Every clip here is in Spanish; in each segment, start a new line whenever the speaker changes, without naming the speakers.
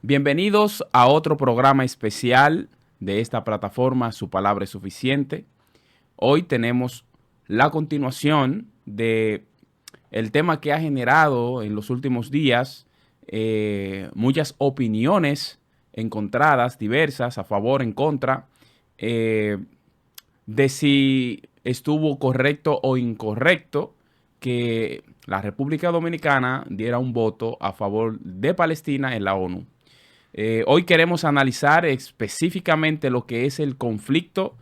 Bienvenidos a otro programa especial de esta plataforma, Su Palabra es Suficiente. Hoy tenemos la continuación de el tema que ha generado en los últimos días muchas opiniones encontradas, diversas, a favor, en contra, eh, de si estuvo correcto o incorrecto que la República Dominicana diera un voto a favor de Palestina en la ONU. Hoy queremos analizar específicamente lo que es el conflicto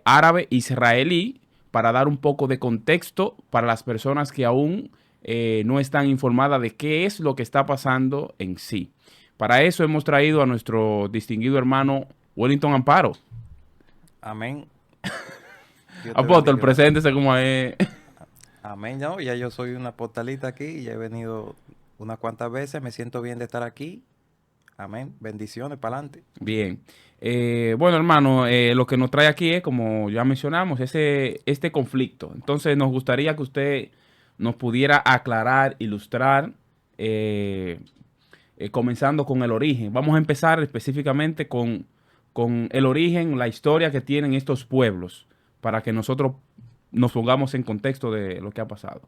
árabe-israelí para dar un poco de contexto para las personas que aún no están informadas de qué es lo que está pasando en sí. Para eso hemos traído a nuestro distinguido hermano Wellington Amparo.
Amén. Dios te
Apóstol,
bendiga.
preséntese como es.
Amén. No, ya yo soy una postalita aquí y ya he venido unas cuantas veces. Me siento bien de estar aquí. Amén. Bendiciones para adelante.
Bien. Bueno, hermano, lo que nos trae aquí es, como ya mencionamos, este conflicto. Entonces, nos gustaría que usted nos pudiera aclarar, ilustrar, eh, comenzando con el origen. Vamos a empezar específicamente con el origen, la historia que tienen estos pueblos, para que nosotros nos pongamos en contexto de lo que ha pasado.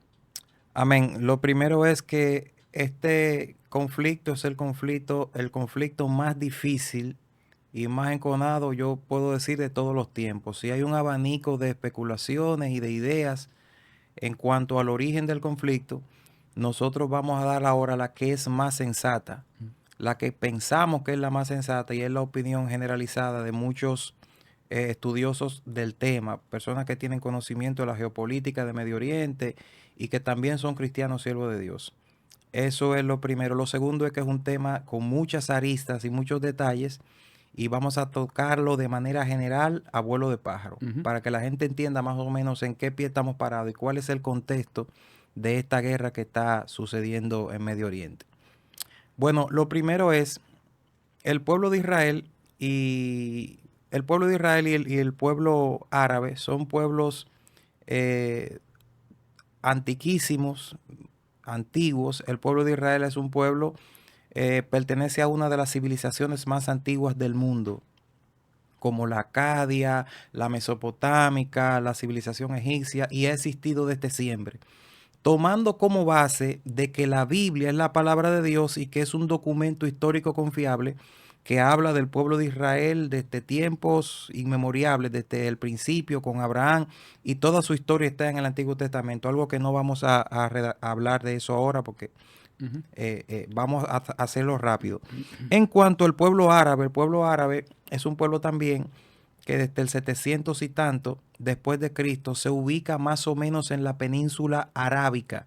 Amén. Lo primero es que este conflicto es el conflicto más difícil y más enconado, yo puedo decir, de todos los tiempos. Si hay un abanico de especulaciones y de ideas en cuanto al origen del conflicto, nosotros vamos a dar ahora la que es más sensata, la que pensamos que es la más sensata y es la opinión generalizada de muchos estudiosos del tema, personas que tienen conocimiento de la geopolítica de Medio Oriente y que también son cristianos siervos de Dios. Eso es lo primero. Lo segundo es que es un tema con muchas aristas y muchos detalles y vamos a tocarlo de manera general a vuelo de pájaro,
Ujú.
para que la gente entienda más o menos en qué pie estamos parados y cuál es el contexto de esta guerra que está sucediendo en Medio Oriente. Bueno, lo primero es el pueblo de Israel y el pueblo árabe son pueblos eh, antiquísimos, antiguos. El pueblo de Israel es un pueblo, pertenece a una de las civilizaciones más antiguas del mundo, como la Acadia, la Mesopotámica, la civilización egipcia, y ha existido desde siempre, tomando como base de que la Biblia es la palabra de Dios y que es un documento histórico confiable que habla del pueblo de Israel desde tiempos inmemorables, desde el principio con Abraham, y toda su historia está en el Antiguo Testamento. Algo que no vamos a hablar de eso ahora porque
Ujú.
vamos a hacerlo rápido. En cuanto al pueblo árabe, el pueblo árabe es un pueblo también que desde el 700 y tanto después de Cristo se ubica más o menos en la península arábica.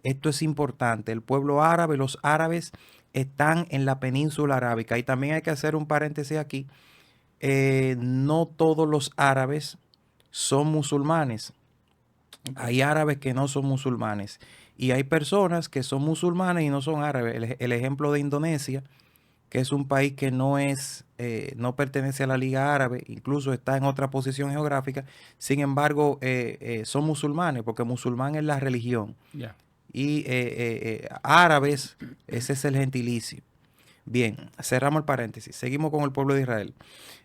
Esto es importante. El pueblo árabe, los árabes están en la península arábica. Y también hay que hacer un paréntesis aquí. No todos los árabes son musulmanes.
Ok.
Hay árabes que no son musulmanes. Y hay personas que son musulmanes y no son árabes. El ejemplo de Indonesia, que es un país que no pertenece a la Liga Árabe, incluso está en otra posición geográfica. Sin embargo, son musulmanes, porque musulmán es la religión.
Ya.
Y árabes, ese es el gentilicio. Bien, cerramos el paréntesis. Seguimos con el pueblo de Israel.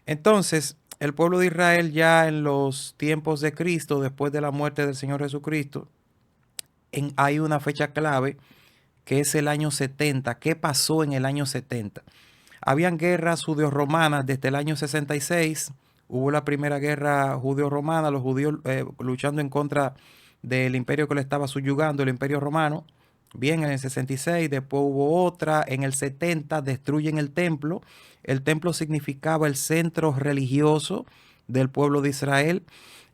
Entonces, el pueblo de Israel ya en los tiempos de Cristo, después de la muerte del Señor Jesucristo, hay una fecha clave que es el año 70. ¿Qué pasó en el año 70? Habían guerras judeo-romanas desde el año 66. Hubo la primera guerra judeo-romana, los judíos luchando en contra del imperio que le estaba subyugando, el imperio romano. Bien, en el 66, después hubo otra, en el 70 destruyen el templo. El templo significaba el centro religioso del pueblo de Israel.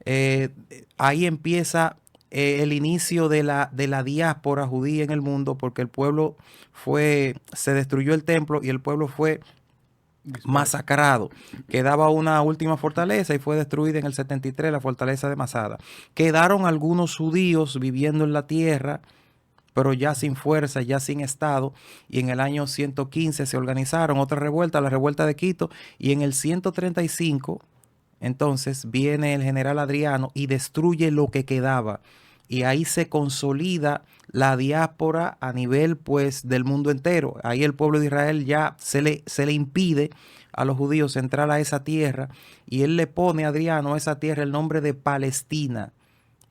Eh, Ahí empieza el inicio de la diáspora judía en el mundo, porque el pueblo se destruyó el templo y el pueblo fue
Disperso.
masacrado. Quedaba una última fortaleza y fue destruida en el 73, la fortaleza de Masada. Quedaron algunos judíos viviendo en la tierra, pero ya sin fuerza, ya sin Estado, y en el año 115 se organizaron otra revuelta, la revuelta de Quito, y en el 135, entonces viene el general Adriano y destruye lo que quedaba y ahí se consolida la diáspora a nivel pues del mundo entero. Ahí el pueblo de Israel ya se le impide a los judíos entrar a esa tierra, y él le pone a Adriano a esa tierra el nombre de Palestina.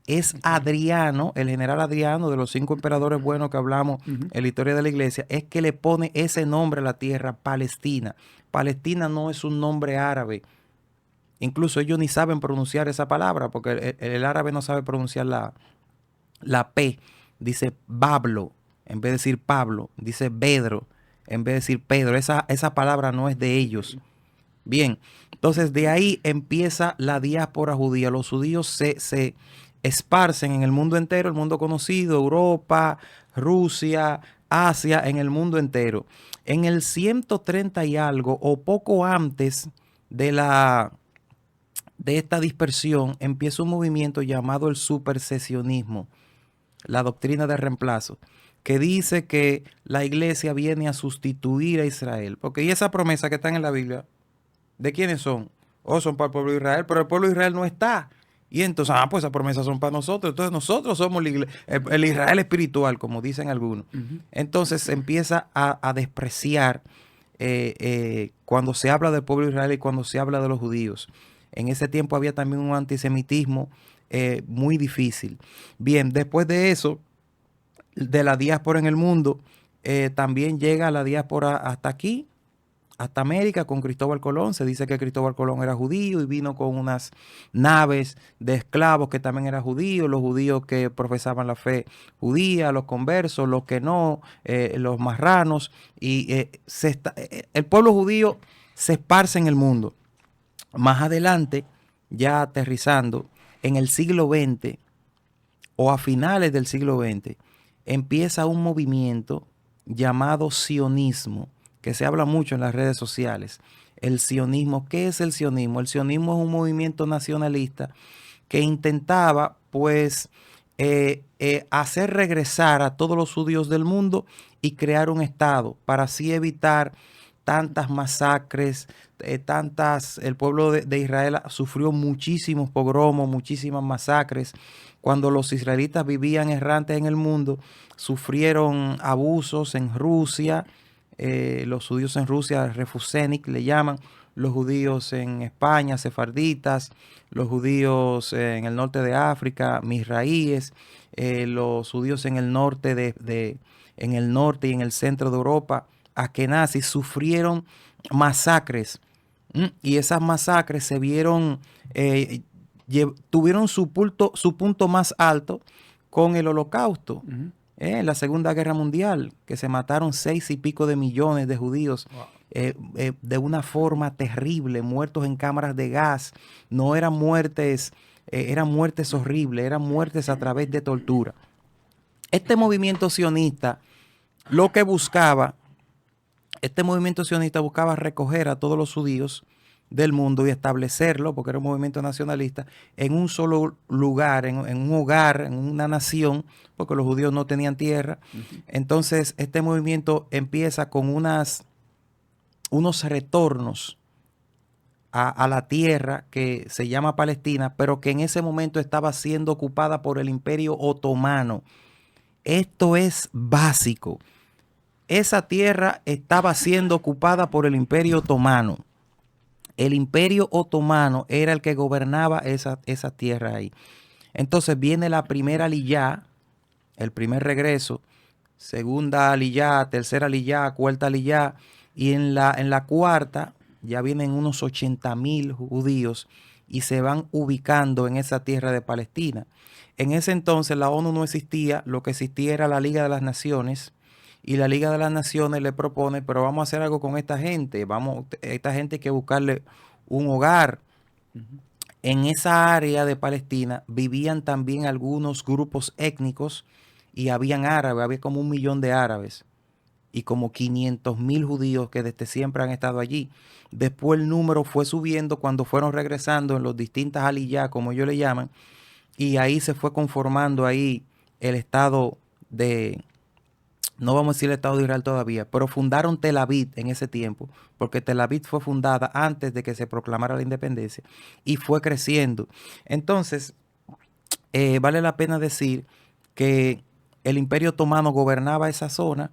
Es Adriano, el general Adriano, de los 5 emperadores buenos que hablamos en la historia de la iglesia, es que le pone ese nombre a la tierra, Palestina. Palestina no es un nombre árabe. Incluso ellos ni saben pronunciar esa palabra, porque el árabe no sabe pronunciar la P. Dice Bablo, en vez de decir Pablo. Dice Bedro, en vez de decir Pedro. Esa palabra no es de ellos. Bien, entonces de ahí empieza la diáspora judía. Los judíos se esparcen en el mundo entero, el mundo conocido, Europa, Rusia, Asia, en el mundo entero. En el 130 y algo, o poco antes de esta dispersión, empieza un movimiento llamado el supersesionismo, la doctrina de reemplazo, que dice que la iglesia viene a sustituir a Israel. Porque y esa promesa que están en la Biblia, ¿de quiénes son? Son para el pueblo de Israel, pero el pueblo de Israel no está. Y entonces, pues esas promesas son para nosotros. Entonces nosotros somos el Israel espiritual, como dicen algunos. Entonces se empieza a despreciar cuando se habla del pueblo de Israel y cuando se habla de los judíos. En ese tiempo había también un antisemitismo muy difícil. Bien, después de eso, de la diáspora en el mundo, también llega la diáspora hasta aquí, hasta América, con Cristóbal Colón. Se dice que Cristóbal Colón era judío y vino con unas naves de esclavos que también eran judíos, los judíos que profesaban la fe judía, los conversos, los que no, los marranos, y el pueblo judío se esparce en el mundo. Más adelante, ya aterrizando, en el siglo XX o a finales del siglo XX, empieza un movimiento llamado sionismo, que se habla mucho en las redes sociales. El sionismo, ¿qué es el sionismo? El sionismo es un movimiento nacionalista que intentaba, pues, hacer regresar a todos los judíos del mundo y crear un estado para así evitar tantas masacres, el pueblo de Israel sufrió muchísimos pogromos, muchísimas masacres. Cuando los israelitas vivían errantes en el mundo, sufrieron abusos en Rusia. Los judíos en Rusia, refusenik le llaman, los judíos en España, sefarditas, los judíos en el norte de África, misraíes, los judíos en el norte en el norte y en el centro de Europa, askenazis, sufrieron masacres. Y esas masacres se vieron, tuvieron su punto más alto con el Holocausto. En la Segunda Guerra Mundial, que se mataron 6 y pico de millones de judíos. Wow. De una forma terrible, muertos en cámaras de gas. No eran muertes, eran muertes horribles, eran muertes a través de tortura. Este movimiento sionista buscaba recoger a todos los judíos del mundo y establecerlo, porque era un movimiento nacionalista, en un solo lugar, en un hogar, en una nación, porque los judíos no tenían tierra. Entonces, este movimiento empieza con unos retornos a la tierra que se llama Palestina, pero que en ese momento estaba siendo ocupada por el Imperio Otomano. Esto es básico. Esa tierra estaba siendo ocupada por el Imperio Otomano. El Imperio Otomano era el que gobernaba esa tierra ahí. Entonces viene la primera aliyá, el primer regreso, segunda aliyá, tercera aliyá, cuarta aliyá, y en la cuarta ya vienen unos 80,000 judíos y se van ubicando en esa tierra de Palestina. En ese entonces la ONU no existía, lo que existía era la Liga de las Naciones. Y la Liga de las Naciones le propone, pero vamos a hacer algo con esta gente. Esta gente hay que buscarle un hogar. En esa área de Palestina vivían también algunos grupos étnicos y habían árabes, había como 1 millón de árabes y como 500,000 judíos que desde siempre han estado allí. Después el número fue subiendo cuando fueron regresando en los distintas aliyá, como ellos le llaman, y ahí se fue conformando ahí el estado no vamos a decir el Estado de Israel todavía, pero fundaron Tel Aviv en ese tiempo, porque Tel Aviv fue fundada antes de que se proclamara la independencia y fue creciendo. Entonces, vale la pena decir que el Imperio Otomano gobernaba esa zona.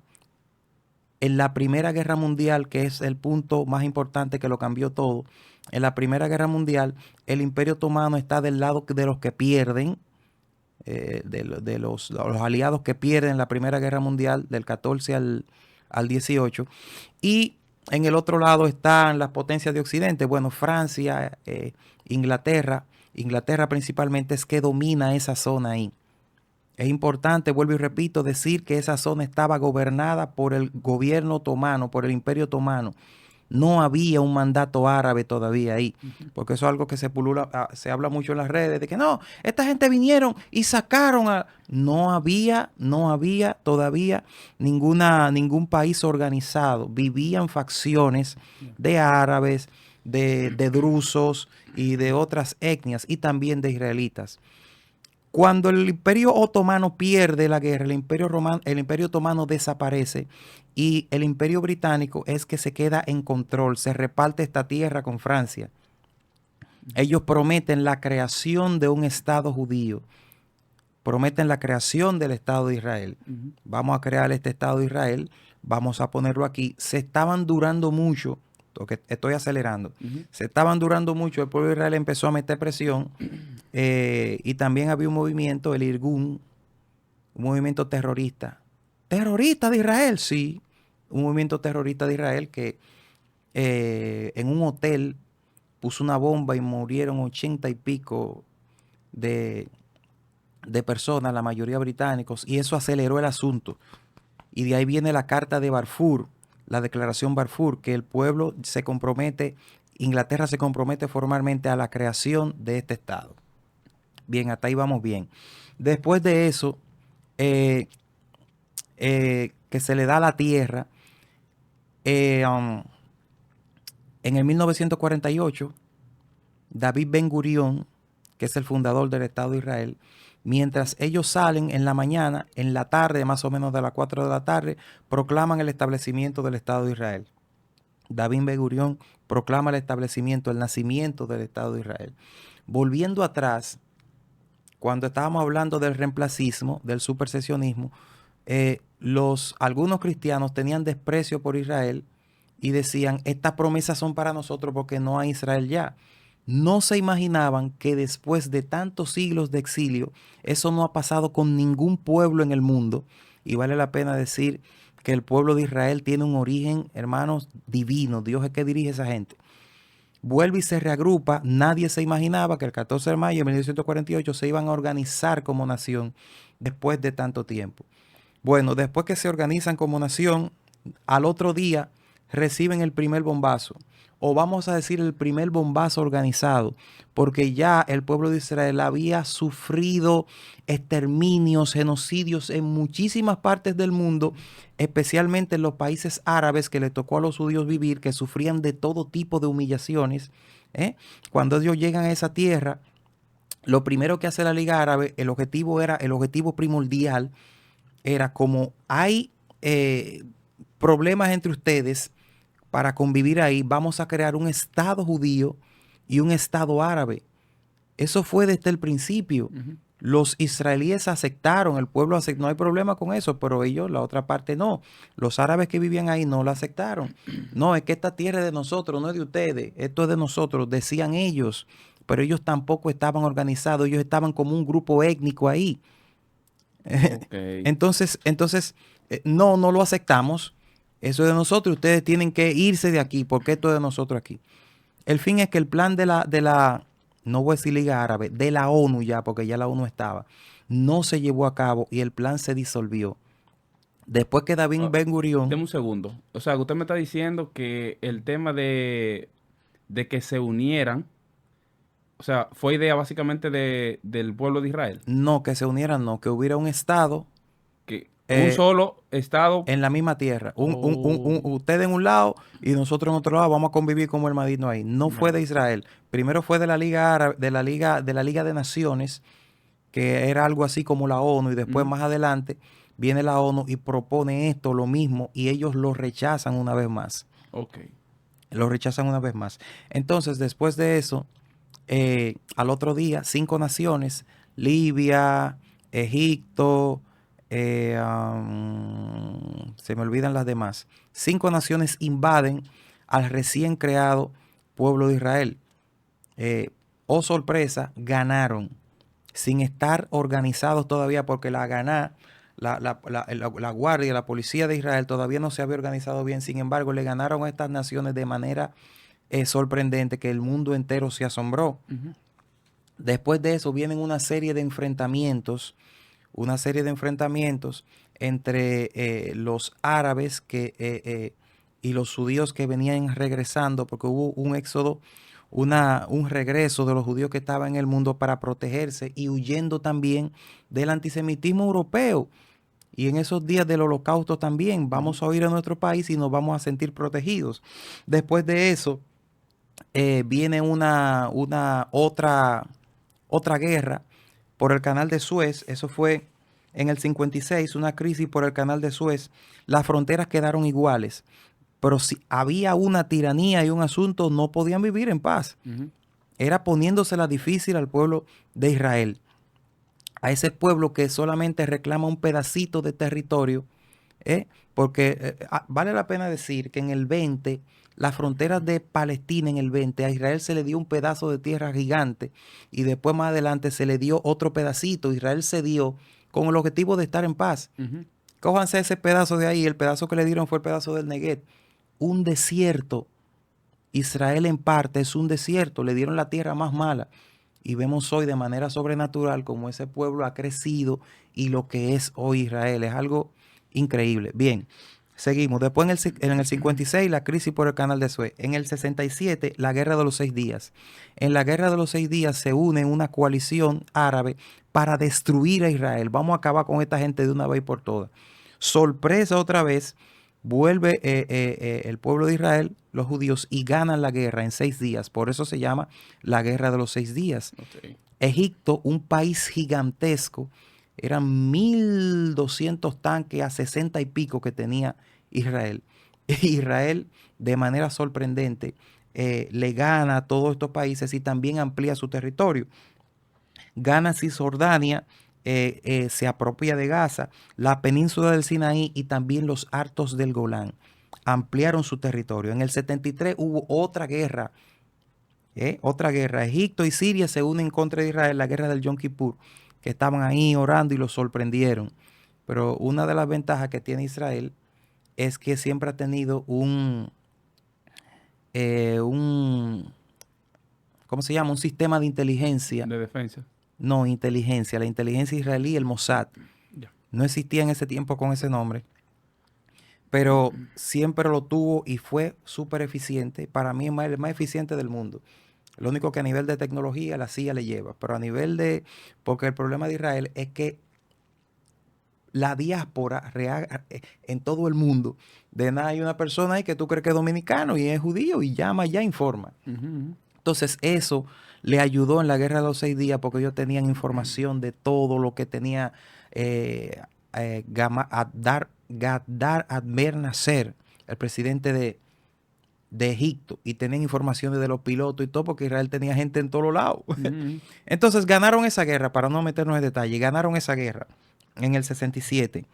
En la Primera Guerra Mundial, que es el punto más importante que lo cambió todo, en la Primera Guerra Mundial, el Imperio Otomano está del lado de los que pierden, de los aliados que pierden la Primera Guerra Mundial, del 14 al 18, y en el otro lado están las potencias de Occidente, bueno, Francia, Inglaterra principalmente es que domina esa zona ahí. Es importante, vuelvo y repito, decir que esa zona estaba gobernada por el gobierno otomano, por el Imperio Otomano. No había un mandato árabe todavía ahí, porque eso es algo que se habla mucho en las redes, de que no, esta gente vinieron y sacaron a... No había todavía ningún país organizado. Vivían facciones de árabes, de drusos y de otras etnias, y también de israelitas. Cuando el Imperio Otomano pierde la guerra, el Imperio Otomano desaparece y el Imperio Británico es que se queda en control, se reparte esta tierra con Francia. Ellos prometen la creación de un Estado judío, prometen la creación del Estado de Israel. Vamos a crear este Estado de Israel, vamos a ponerlo aquí. Se estaban durando mucho, porque estoy acelerando, se estaban durando mucho, el pueblo de Israel empezó a meter presión. Y también había un movimiento, el Irgun, un movimiento terrorista. ¿Terrorista de Israel? Sí. Un movimiento terrorista de Israel que en un hotel puso una bomba y murieron 80 y pico de personas, la mayoría británicos, y eso aceleró el asunto. Y de ahí viene la carta de Balfour, la declaración Balfour, que el pueblo se compromete, Inglaterra se compromete formalmente a la creación de este Estado. Bien, hasta ahí vamos bien. Después de eso, que se le da la tierra, en el 1948, David Ben Gurión, que es el fundador del Estado de Israel, mientras ellos salen en la mañana, en la tarde, más o menos de las 4 de la tarde, proclaman el establecimiento del Estado de Israel. David Ben Gurión proclama el establecimiento, el nacimiento del Estado de Israel. Volviendo atrás, cuando estábamos hablando del reemplacismo, del supersesionismo, algunos cristianos tenían desprecio por Israel y decían, estas promesas son para nosotros porque no hay Israel ya. No se imaginaban que después de tantos siglos de exilio, eso no ha pasado con ningún pueblo en el mundo. Y vale la pena decir que el pueblo de Israel tiene un origen, hermanos, divino. Dios es que dirige a esa gente. Vuelve y se reagrupa. Nadie se imaginaba que el 14 de mayo de 1948 se iban a organizar como nación después de tanto tiempo. Bueno, después que se organizan como nación, al otro día reciben el primer bombazo. O vamos a decir el primer bombazo organizado, porque ya el pueblo de Israel había sufrido exterminios, genocidios en muchísimas partes del mundo, especialmente en los países árabes que le tocó a los judíos vivir, que sufrían de todo tipo de humillaciones. Cuando ellos llegan a esa tierra, lo primero que hace la Liga Árabe, el objetivo primordial era como hay problemas entre ustedes, para convivir ahí, vamos a crear un Estado judío y un Estado árabe. Eso fue desde el principio. Los israelíes aceptaron, el pueblo aceptó, no hay problema con eso, pero ellos, la otra parte no. Los árabes que vivían ahí no lo aceptaron. No, es que esta tierra es de nosotros, no es de ustedes, esto es de nosotros, decían ellos, pero ellos tampoco estaban organizados, ellos estaban como un grupo étnico ahí. Okay. Entonces, no lo aceptamos. Eso es de nosotros, ustedes tienen que irse de aquí, porque esto es de nosotros aquí. El fin es que el plan de la no voy a decir Liga Árabe, de la ONU ya, porque ya la ONU estaba, no se llevó a cabo y el plan se disolvió. Después que David Ben Gurión...
Deme un segundo. O sea, usted me está diciendo que el tema de que se unieran, o sea, fue idea básicamente del pueblo de Israel.
No, que se unieran, no, que hubiera un Estado...
un solo Estado.
En la misma tierra. Usted en un lado y nosotros en otro lado vamos a convivir como hermanitos ahí. No fue de Israel. Primero fue de la Liga Árabe, de la Liga de Naciones, que era algo así como la ONU, y después más adelante viene la ONU y propone esto, lo mismo, y ellos lo rechazan una vez más.
Ok.
Lo rechazan una vez más. Entonces, después de eso, al otro día, 5 naciones Libia, Egipto, se me olvidan las demás. 5 naciones invaden al recién creado pueblo de Israel. Oh sorpresa, ganaron sin estar organizados todavía, porque la guardia, la policía de Israel todavía no se había organizado bien. Sin embargo, le ganaron a estas naciones de manera sorprendente, que el mundo entero se asombró. Después de eso vienen una serie de enfrentamientos entre los árabes y los judíos que venían regresando, porque hubo un éxodo, un regreso de los judíos que estaban en el mundo para protegerse y huyendo también del antisemitismo europeo. Y en esos días del holocausto también vamos a ir a nuestro país y nos vamos a sentir protegidos. Después de eso viene una otra guerra por el canal de Suez. Eso fue en el 56, una crisis por el canal de Suez. Las fronteras quedaron iguales, pero si había una tiranía y un asunto, no podían vivir en paz. Era poniéndosela difícil al pueblo de Israel, a ese pueblo que solamente reclama un pedacito de territorio, porque vale la pena decir que en el 20, las fronteras de Palestina, en el 20, a Israel se le dio un pedazo de tierra gigante, y después más adelante se le dio otro pedacito. Israel cedió con el objetivo de estar en paz. Cójanse ese pedazo de ahí. El pedazo que le dieron fue el pedazo del Negev, un desierto. Israel en parte es un desierto. Le dieron la tierra más mala. Y vemos hoy de manera sobrenatural cómo ese pueblo ha crecido y lo que es hoy Israel. Es algo increíble. Bien, seguimos. Después en el 56, la crisis por el canal de Suez. En el 67, la guerra de los 6 días. En la guerra de los 6 días se une una coalición árabe para destruir a Israel. Vamos a acabar con esta gente de una vez por todas. Sorpresa otra vez. Vuelve el pueblo de Israel, los judíos, y ganan la guerra en 6 días. Por eso se llama la guerra de los 6 días. Egipto, un país gigantesco, eran 1.200 tanques a 60 y pico que tenía Israel. Israel, de manera sorprendente, le gana a todos estos países y también amplía su territorio. Gana Cisjordania, se apropia de Gaza, la península del Sinaí y también los Altos del Golán. Ampliaron su territorio. En el 73 hubo otra guerra. Egipto y Siria se unen contra Israel, la guerra del Yom Kippur, que estaban ahí orando y los sorprendieron. Pero una de las ventajas que tiene Israel es que siempre ha tenido ¿cómo se llama? Un sistema de inteligencia.
De defensa.
No, inteligencia. La inteligencia israelí, el Mossad. No existía en ese tiempo con ese nombre, pero siempre lo tuvo y fue súper eficiente. Para mí es el más eficiente del mundo. Lo único que a nivel de tecnología la CIA le lleva, pero a nivel de... Porque el problema de Israel es que la diáspora real, en todo el mundo, de nada hay una persona ahí que tú crees que es dominicano y es judío y llama, ya informa. Entonces eso le ayudó en la guerra de los 6 días, porque ellos tenían información de todo lo que tenía Gaddar Abdel Nasser, el presidente de Egipto, y tenían informaciones de los pilotos y todo, porque Israel tenía gente en todos lados. Entonces ganaron esa guerra, para no meternos en detalle, ganaron esa guerra en el 67.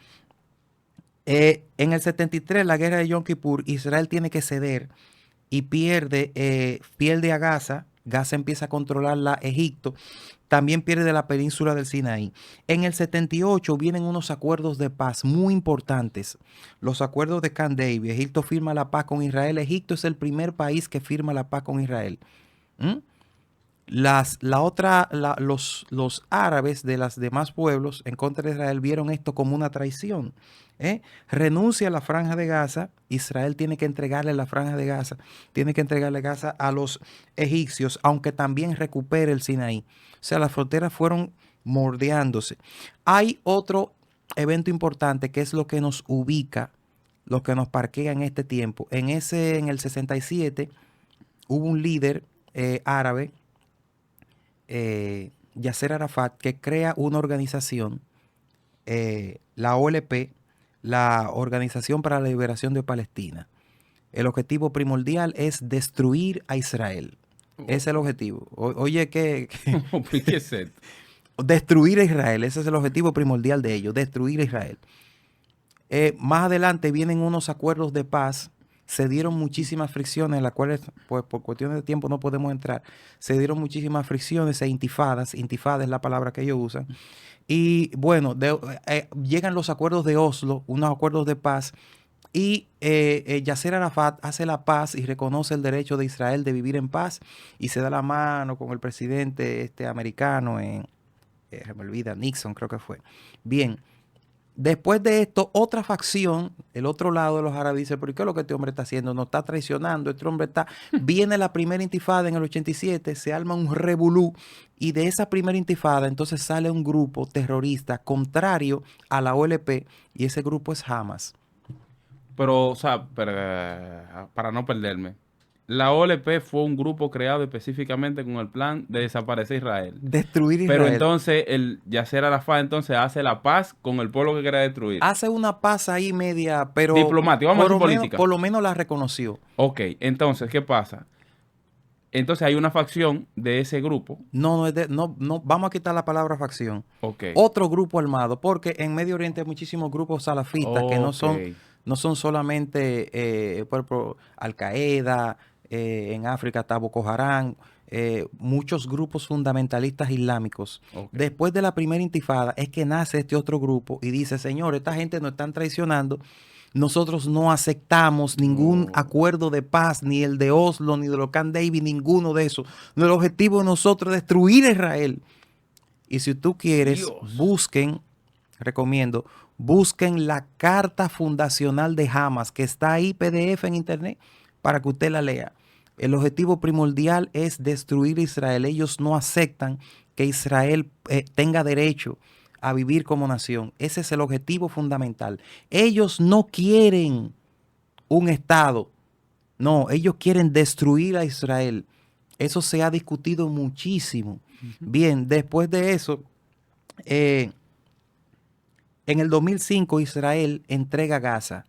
En el 73, la guerra de Yom Kippur, Israel tiene que ceder y pierde a Gaza. Gaza empieza a controlarla Egipto. También pierde la península del Sinaí. En el 78 vienen unos acuerdos de paz muy importantes. Los acuerdos de Camp David. Egipto firma la paz con Israel. Egipto es el primer país que firma la paz con Israel. Los árabes de los demás pueblos en contra de Israel vieron esto como una traición. Renuncia a la franja de Gaza. Israel tiene que entregarle la franja de Gaza. Tiene que entregarle Gaza a los egipcios, aunque también recupere el Sinaí. O sea, las fronteras fueron mordeándose. Hay otro evento importante que es lo que nos ubica, lo que nos parquea en este tiempo. En el 67 hubo un líder árabe, Yasser Arafat, que crea una organización, la OLP, la Organización para la Liberación de Palestina. El objetivo primordial es destruir a Israel. Ese es el objetivo. Oye, ¿qué es esto? destruir a Israel. Ese es el objetivo primordial de ellos, destruir a Israel. Más adelante vienen unos acuerdos de paz. Se dieron muchísimas fricciones, en las cuales, pues, por cuestiones de tiempo no podemos entrar. Se dieron muchísimas fricciones e intifadas. Intifada es la palabra que ellos usan. Y bueno, llegan los acuerdos de Oslo, unos acuerdos de paz. Y Yasser Arafat hace la paz y reconoce el derecho de Israel de vivir en paz. Y se da la mano con el presidente americano, se me olvida, Nixon creo que fue. Bien. Después de esto, otra facción, el otro lado de los árabes, dice, ¿pero qué es lo que este hombre está haciendo? Nos está traicionando, este hombre está... Viene la primera intifada en el 87, se arma un revolú, y de esa primera intifada entonces sale un grupo terrorista contrario a la OLP, y ese grupo es Hamas.
Pero, o sea, para no perderme, la OLP fue un grupo creado específicamente con el plan de desaparecer Israel.
Destruir Israel.
Pero entonces el Yasser Arafat entonces hace la paz con el pueblo que quiere destruir.
Hace una paz ahí media, pero...
Diplomática, vamos a decir política.
Por lo menos la reconoció.
Ok, entonces, ¿qué pasa? Entonces hay una facción de ese grupo.
No, vamos a quitar la palabra facción.
Okay.
Otro grupo armado, porque en Medio Oriente hay muchísimos grupos salafistas que no son solamente Al-Qaeda, en África está Boko Haram, muchos grupos fundamentalistas islámicos. Okay. Después de la primera intifada es que nace este otro grupo y dice, señor, esta gente nos están traicionando. Nosotros no aceptamos ningún acuerdo de paz, ni el de Oslo, ni de lo Camp David, ninguno de esos. El objetivo de nosotros es destruir a Israel. Y si tú quieres, recomiendo, busquen la carta fundacional de Hamas, que está ahí PDF en internet, para que usted la lea. El objetivo primordial es destruir a Israel. Ellos no aceptan que Israel tenga derecho a vivir como nación. Ese es el objetivo fundamental. Ellos no quieren un Estado. No, ellos quieren destruir a Israel. Eso se ha discutido muchísimo. Bien, después de eso, en el 2005 Israel entrega Gaza.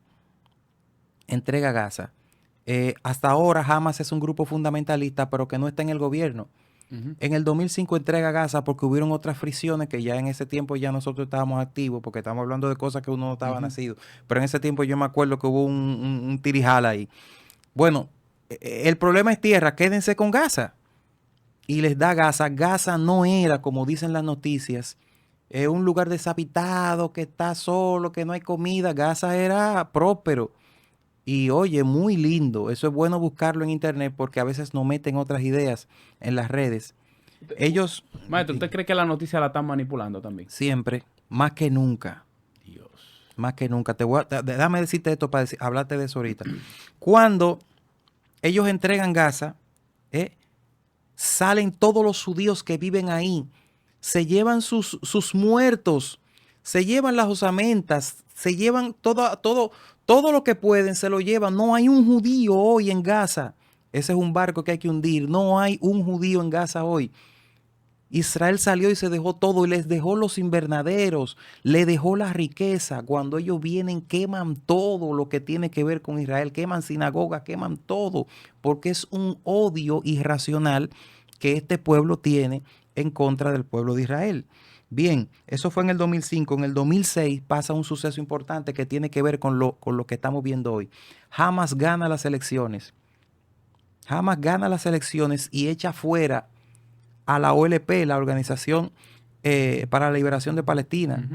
Hasta ahora Hamas es un grupo fundamentalista, pero que no está en el gobierno. En el 2005 entrega Gaza porque hubieron otras fricciones que ya en ese tiempo ya nosotros estábamos activos, porque estamos hablando de cosas que uno no estaba nacido. Pero en ese tiempo yo me acuerdo que hubo un tirijala ahí. Bueno, el problema es tierra, quédense con Gaza. Y les da Gaza. Gaza no era, como dicen las noticias, un lugar deshabitado, que está solo, que no hay comida. Gaza era próspero. Y oye, muy lindo. Eso es bueno buscarlo en internet porque a veces nos meten otras ideas en las redes. Ellos...
Maestro, ¿usted cree que la noticia la están manipulando también?
Siempre, más que nunca.
Dios.
Más que nunca. Déjame decirte esto para hablarte de eso ahorita. Cuando ellos entregan Gaza, salen todos los judíos que viven ahí, se llevan sus muertos, se llevan las osamentas, se llevan todo lo que pueden, se lo llevan. No hay un judío hoy en Gaza. Ese es un barco que hay que hundir. No hay un judío en Gaza hoy. Israel salió y se dejó todo y les dejó los invernaderos, le dejó la riqueza. Cuando ellos vienen, queman todo lo que tiene que ver con Israel, queman sinagogas, queman todo, porque es un odio irracional que este pueblo tiene en contra del pueblo de Israel. Bien, eso fue en el 2005. En el 2006 pasa un suceso importante que tiene que ver con lo que estamos viendo hoy. Hamas gana las elecciones. Hamas gana las elecciones y echa fuera a la OLP, la Organización para la Liberación de Palestina.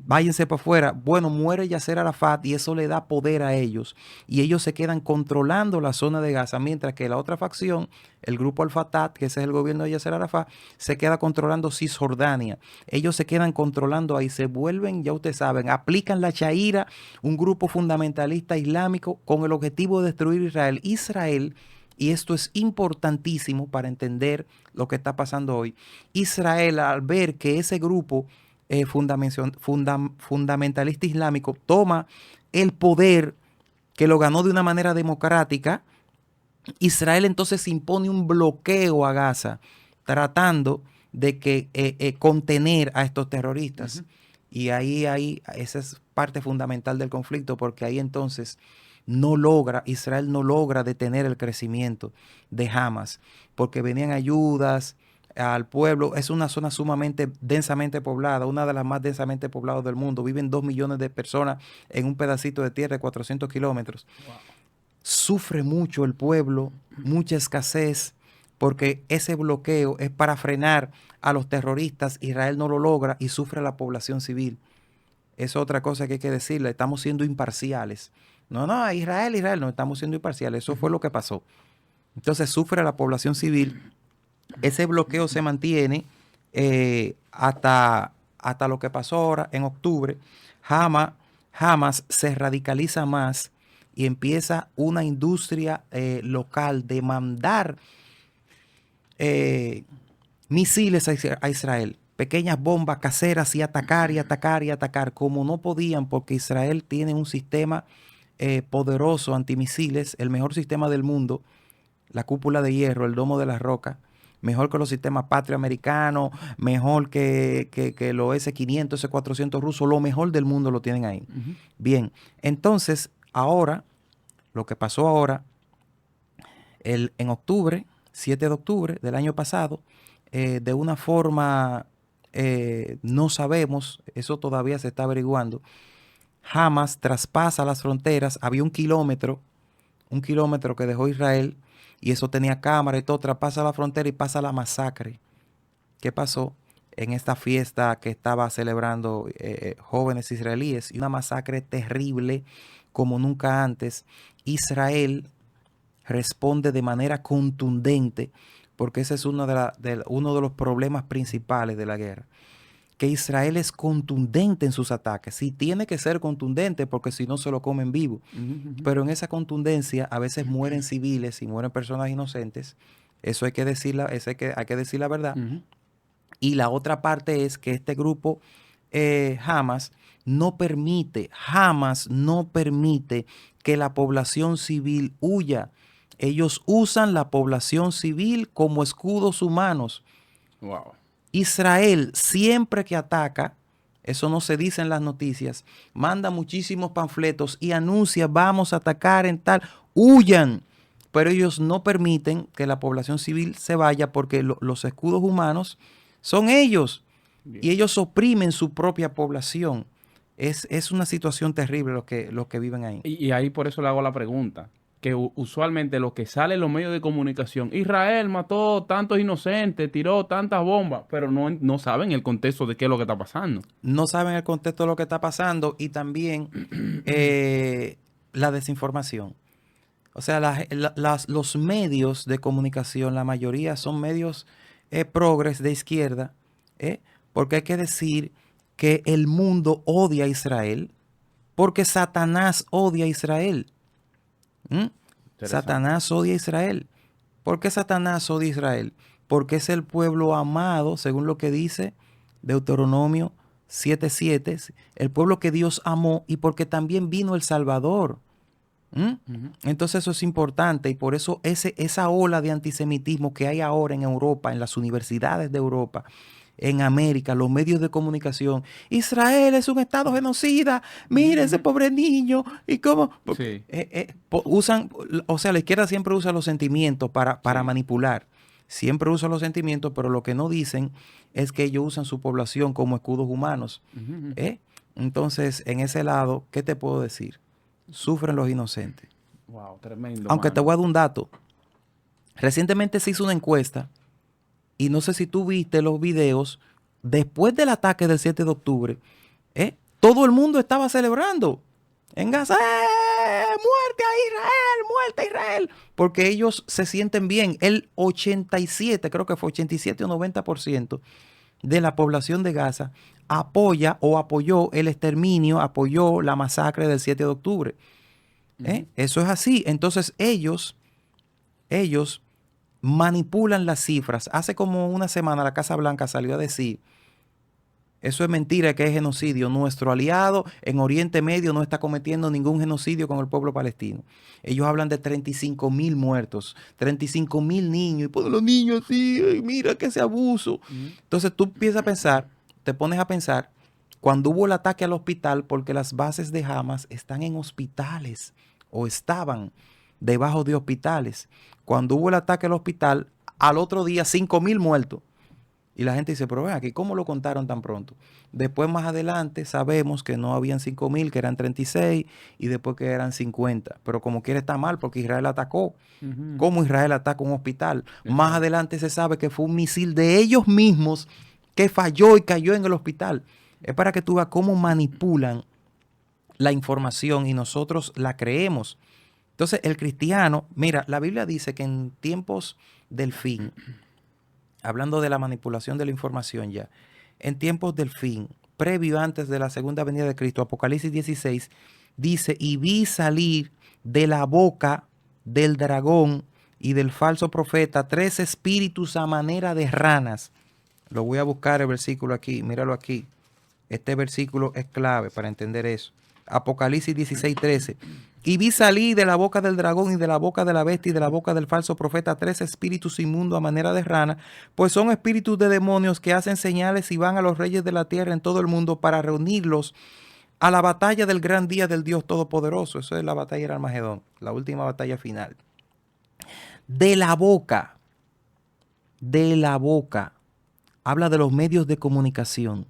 Váyanse para afuera. Bueno, muere Yasser Arafat y eso le da poder a ellos. Y ellos se quedan controlando la zona de Gaza, mientras que la otra facción, el grupo Al-Fatah, que ese es el gobierno de Yasser Arafat, se queda controlando Cisjordania. Ellos se quedan controlando ahí, se vuelven, ya ustedes saben, aplican la Sharia, un grupo fundamentalista islámico con el objetivo de destruir Israel. Israel, y esto es importantísimo para entender lo que está pasando hoy, Israel, al ver que ese grupo fundamentalista islámico toma el poder, que lo ganó de una manera democrática, Israel entonces impone un bloqueo a Gaza, tratando de que contener a estos terroristas. Y ahí esa es parte fundamental del conflicto, porque ahí entonces Israel no logra detener el crecimiento de Hamas, porque venían ayudas, al pueblo. Es una zona sumamente densamente poblada, una de las más densamente pobladas del mundo. Viven 2 millones de personas en un pedacito de tierra de 400 kilómetros.
Wow.
Sufre mucho el pueblo, mucha escasez, porque ese bloqueo es para frenar a los terroristas. Israel no lo logra y sufre la población civil. Es otra cosa que hay que decirle. Estamos siendo imparciales. No, Israel, no estamos siendo imparciales. Eso fue lo que pasó. Entonces sufre la población civil. Ese bloqueo se mantiene hasta lo que pasó ahora en octubre. Hamas se radicaliza más y empieza una industria local de mandar misiles a Israel, pequeñas bombas caseras, y atacar y atacar y atacar, como no podían, porque Israel tiene un sistema poderoso antimisiles, el mejor sistema del mundo, la cúpula de hierro, el domo de la roca, mejor que los sistemas Patriot americanos, mejor que los S-500, S-400 rusos, lo mejor del mundo lo tienen ahí. Bien, entonces, ahora, lo que pasó ahora, en octubre, 7 de octubre del año pasado, de una forma, no sabemos, eso todavía se está averiguando, Hamas traspasa las fronteras. Había un kilómetro que dejó Israel, y eso tenía cámara y todo, traspasa la frontera y pasa la masacre. ¿Qué pasó? En esta fiesta que estaba celebrando jóvenes israelíes, y una masacre terrible como nunca antes. Israel responde de manera contundente, porque ese es uno de los problemas principales de la guerra, que Israel es contundente en sus ataques. Sí, tiene que ser contundente, porque si no se lo comen vivo. Pero en esa contundencia a veces mueren civiles y mueren personas inocentes. Eso hay que decirla, hay que decir la verdad. Y la otra parte es que este grupo jamás no permite que la población civil huya. Ellos usan la población civil como escudos humanos.
Wow.
Israel, siempre que ataca, eso no se dice en las noticias, manda muchísimos panfletos y anuncia: vamos a atacar en tal, huyan. Pero ellos no permiten que la población civil se vaya, porque los escudos humanos son ellos. Bien. Y ellos oprimen su propia población. Es una situación terrible los que viven ahí.
Y ahí por eso le hago la pregunta, que usualmente lo que sale en los medios de comunicación: Israel mató tantos inocentes, tiró tantas bombas, pero no saben el contexto de qué es lo que está pasando.
No saben el contexto de lo que está pasando, y también la desinformación. O sea, los medios de comunicación, la mayoría son medios progres de izquierda, porque hay que decir que el mundo odia a Israel, porque Satanás odia a Israel. Satanás odia a Israel. ¿Por qué Satanás odia a Israel? Porque es el pueblo amado, según lo que dice Deuteronomio 7:7, el pueblo que Dios amó, y porque también vino el Salvador. Entonces eso es importante, y por eso esa ola de antisemitismo que hay ahora en Europa, en las universidades de Europa, en América, los medios de comunicación: Israel es un estado genocida, mire ese pobre niño, y cómo
Sí.
usan, o sea, la izquierda siempre usa los sentimientos para manipular, siempre usa los sentimientos, pero lo que no dicen es que ellos usan su población como escudos humanos. Entonces, en ese lado, ¿qué te puedo decir? Sufren los inocentes.
Wow, tremendo.
Aunque
mano.
te voy a dar un dato. Recientemente se hizo una encuesta, y no sé si tú viste los videos, después del ataque del 7 de octubre, todo el mundo estaba celebrando en Gaza: ¡muerte a Israel! ¡Muerte a Israel! Porque ellos se sienten bien. El 87, creo que fue 87 o 90% de la población de Gaza apoya o apoyó el exterminio, apoyó la masacre del 7 de octubre. Eso es así. Entonces ellos manipulan las cifras. Hace como una semana la Casa Blanca salió a decir: eso es mentira, que es genocidio. Nuestro aliado en Oriente Medio no está cometiendo ningún genocidio con el pueblo palestino. Ellos hablan de 35,000 muertos, 35,000 niños, y ponen los niños así: ay, mira que ese abuso. Entonces tú empiezas a pensar, te pones a pensar, cuando hubo el ataque al hospital, porque las bases de Hamas están en hospitales, o estaban debajo de hospitales. Cuando hubo el ataque al hospital, al otro día 5,000 muertos. Y la gente dice, pero ven aquí, ¿cómo lo contaron tan pronto? Después, más adelante, sabemos que no habían 5.000, que eran 36, y después que eran 50. Pero como quiera está mal, porque Israel atacó.
Ujú.
¿Cómo Israel ataca un hospital? Más
Exacto.
adelante se sabe que fue un misil de ellos mismos que falló y cayó en el hospital. Es para que tú veas cómo manipulan la información y nosotros la creemos. Entonces, el cristiano, mira, la Biblia dice que en tiempos del fin, hablando de la manipulación de la información ya, en tiempos del fin, previo antes de la segunda venida de Cristo, Apocalipsis 16, dice, y vi salir de la boca del dragón y del falso profeta 3 espíritus a manera de ranas. Lo voy a buscar el versículo aquí, míralo aquí. Este versículo es clave para entender eso. Apocalipsis 16:13. Y vi salir de la boca del dragón y de la boca de la bestia y de la boca del falso profeta 3 espíritus inmundos a manera de rana, pues son espíritus de demonios que hacen señales y van a los reyes de la tierra en todo el mundo para reunirlos a la batalla del gran día del Dios Todopoderoso. Eso es la batalla del Armagedón, la última batalla final. De la boca, de la boca, habla de los medios de comunicación.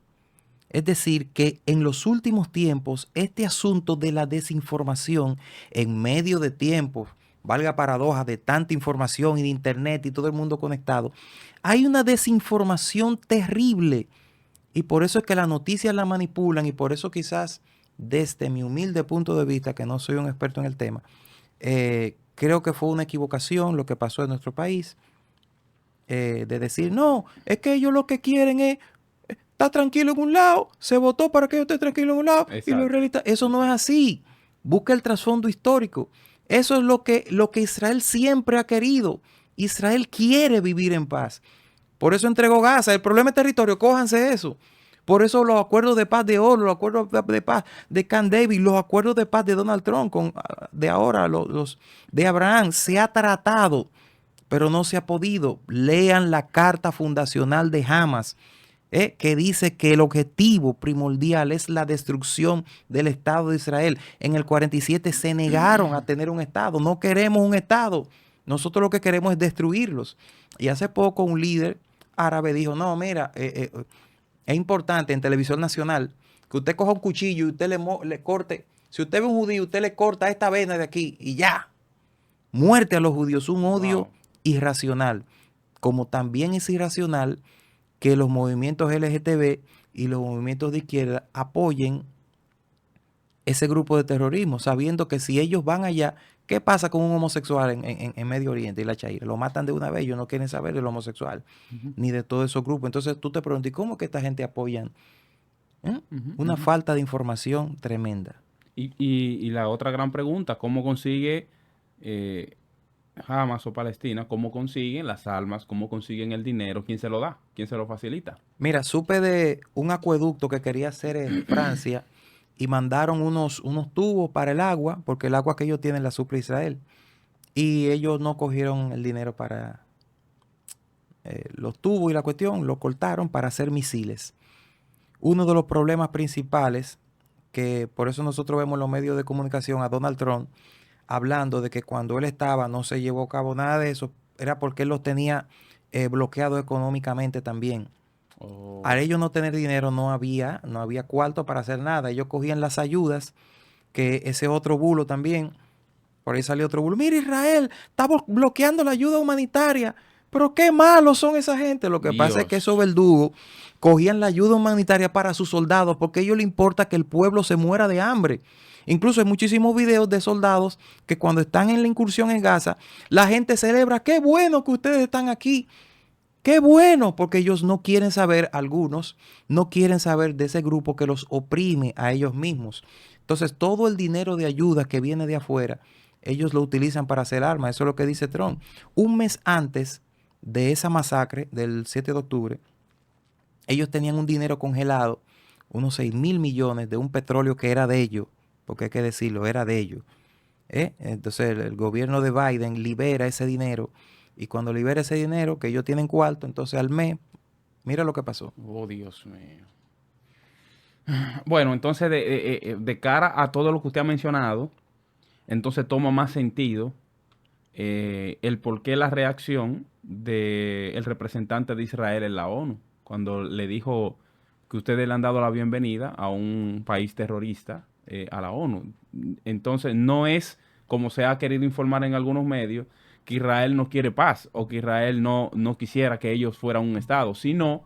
Es decir, que en los últimos tiempos, este asunto de la desinformación en medio de tiempos, valga paradoja, de tanta información y de internet y todo el mundo conectado, hay una desinformación terrible. Y por eso es que las noticias la manipulan y por eso quizás desde mi humilde punto de vista, que no soy un experto en el tema, creo que fue una equivocación lo que pasó en nuestro país, de decir, no, es que ellos lo que quieren es está tranquilo en un lado, se votó para que yo esté tranquilo en un lado, y los
Exacto.
israelitas, eso no es así. Busca el trasfondo histórico. Eso es lo que Israel siempre ha querido. Israel quiere vivir en paz. Por eso entregó Gaza. El problema es territorio, cójanse eso. Por eso los acuerdos de paz de Oro, los acuerdos de paz de Camp David, los acuerdos de paz de Donald Trump, de ahora los de Abraham, se ha tratado, pero no se ha podido. Lean la carta fundacional de Hamas, que dice que el objetivo primordial es la destrucción del Estado de Israel. En el 47 se negaron a tener un Estado. No queremos un Estado. Nosotros lo que queremos es destruirlos. Y hace poco un líder árabe dijo, no, mira, es importante en televisión nacional que usted coja un cuchillo y usted le corte. Si usted ve un judío, usted le corta esta vena de aquí y ya. Muerte a los judíos, un odio
Wow.
irracional. Como también es irracional que los movimientos LGTB y los movimientos de izquierda apoyen ese grupo de terrorismo, sabiendo que si ellos van allá, ¿qué pasa con un homosexual en Medio Oriente y la Chaira? Lo matan de una vez, ellos no quieren saber del homosexual,
Ujú,
ni de todos esos grupos. Entonces tú te preguntas, ¿y cómo que esta gente apoyan? ¿Eh?
ujú,
Una
ujú.
falta de información tremenda.
Y la otra gran pregunta, ¿cómo consigue eh, Hamas o Palestina, cómo consiguen las armas, cómo consiguen el dinero, quién se lo da, quién se lo facilita?
Mira, supe de un acueducto que quería hacer en Francia y mandaron unos tubos para el agua, porque el agua que ellos tienen la suple Israel. Y ellos no cogieron el dinero para los tubos y la cuestión, lo cortaron para hacer misiles. Uno de los problemas principales, que por eso nosotros vemos en los medios de comunicación a Donald Trump hablando de que cuando él estaba no se llevó a cabo nada de eso, era porque él los tenía bloqueados económicamente también. Al
Oh,
ellos no tener dinero no había cuarto para hacer nada. Ellos cogían las ayudas, que ese otro bulo también. Por ahí salió otro bulo. Mira, Israel está bloqueando la ayuda humanitaria. Pero qué malos son esa gente. Lo que pasa es que esos
Dios.
verdugos cogían la ayuda humanitaria para sus soldados porque a ellos les importa que el pueblo se muera de hambre. Incluso hay muchísimos videos de soldados que cuando están en la incursión en Gaza, la gente celebra, qué bueno que ustedes están aquí. Qué bueno, porque ellos no quieren saber, algunos no quieren saber de ese grupo que los oprime a ellos mismos. Entonces, todo el dinero de ayuda que viene de afuera, ellos lo utilizan para hacer armas. Eso es lo que dice Trump. Un mes antes de esa masacre del 7 de octubre, ellos tenían un dinero congelado, unos 6.000 millones de un petróleo que era de ellos, porque hay que decirlo, era de ellos. Entonces el gobierno de Biden libera ese dinero y cuando libera ese dinero, que ellos tienen cuarto, entonces al mes, mira lo que pasó.
Oh, Dios mío. Bueno, entonces de cara a todo lo que usted ha mencionado, entonces toma más sentido el por qué la reacción del representante de Israel en la ONU cuando le dijo que ustedes le han dado la bienvenida a un país terrorista, a la ONU. Entonces, no es como se ha querido informar en algunos medios, que Israel no quiere paz o que Israel no quisiera que ellos fueran un Estado, sino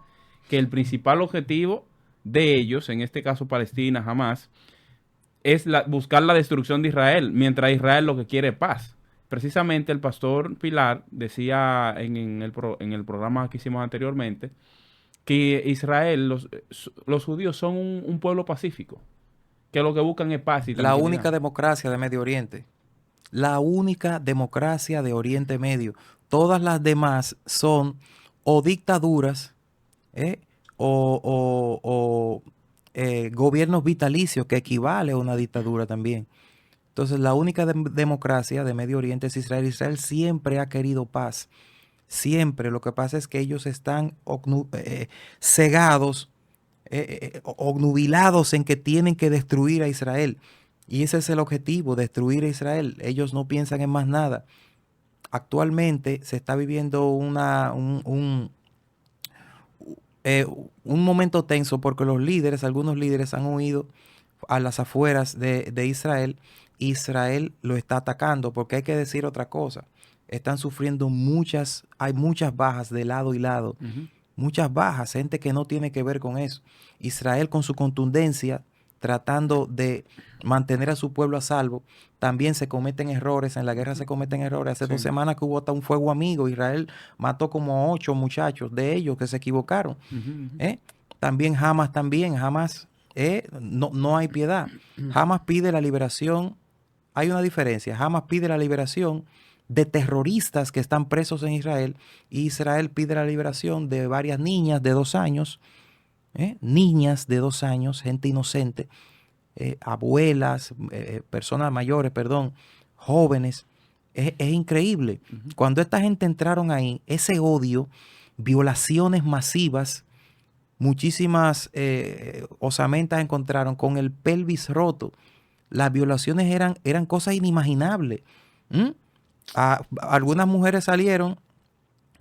que el principal objetivo de ellos, en este caso Palestina, Hamás, es buscar la destrucción de Israel, mientras Israel lo que quiere es paz. Precisamente el pastor Pilar decía en el programa que hicimos anteriormente que Israel, los judíos son un pueblo pacífico, que lo que buscan es paz y
La
tranquilidad.
única democracia de Medio Oriente. La única democracia de Oriente Medio. Todas las demás son o dictaduras, ¿eh? o gobiernos vitalicios, que equivale a una dictadura también. Entonces, la única democracia de Medio Oriente es Israel. Israel siempre ha querido paz. Siempre. Lo que pasa es que ellos están cegados, obnubilados en que tienen que destruir a Israel. Y ese es el objetivo, destruir a Israel. Ellos no piensan en más nada. Actualmente se está viviendo un momento tenso porque algunos líderes han huido a las afueras de Israel. Israel lo está atacando, porque hay que decir otra cosa. Están sufriendo hay muchas bajas de lado y lado.
Ujú.
Muchas bajas, gente que no tiene que ver con eso. Israel, con su contundencia, tratando de mantener a su pueblo a salvo, también se cometen errores. En la guerra se cometen errores. Hace 2 semanas que hubo hasta un fuego amigo. Israel mató como 8 muchachos de ellos que se equivocaron.
Ujú, ujú.
¿eh? También Hamas, no hay piedad. Hamas pide la liberación. Hay una diferencia. Hamas pide la liberación de terroristas que están presos en Israel, y Israel pide la liberación de varias niñas de 2 años, niñas de 2 años, gente inocente, abuelas, personas mayores, perdón, jóvenes. Es increíble.
Ujú.
Cuando esta gente entraron ahí, ese odio, violaciones masivas, muchísimas osamentas encontraron con el pelvis roto. Las violaciones eran cosas inimaginables. ¿Mm? Algunas mujeres salieron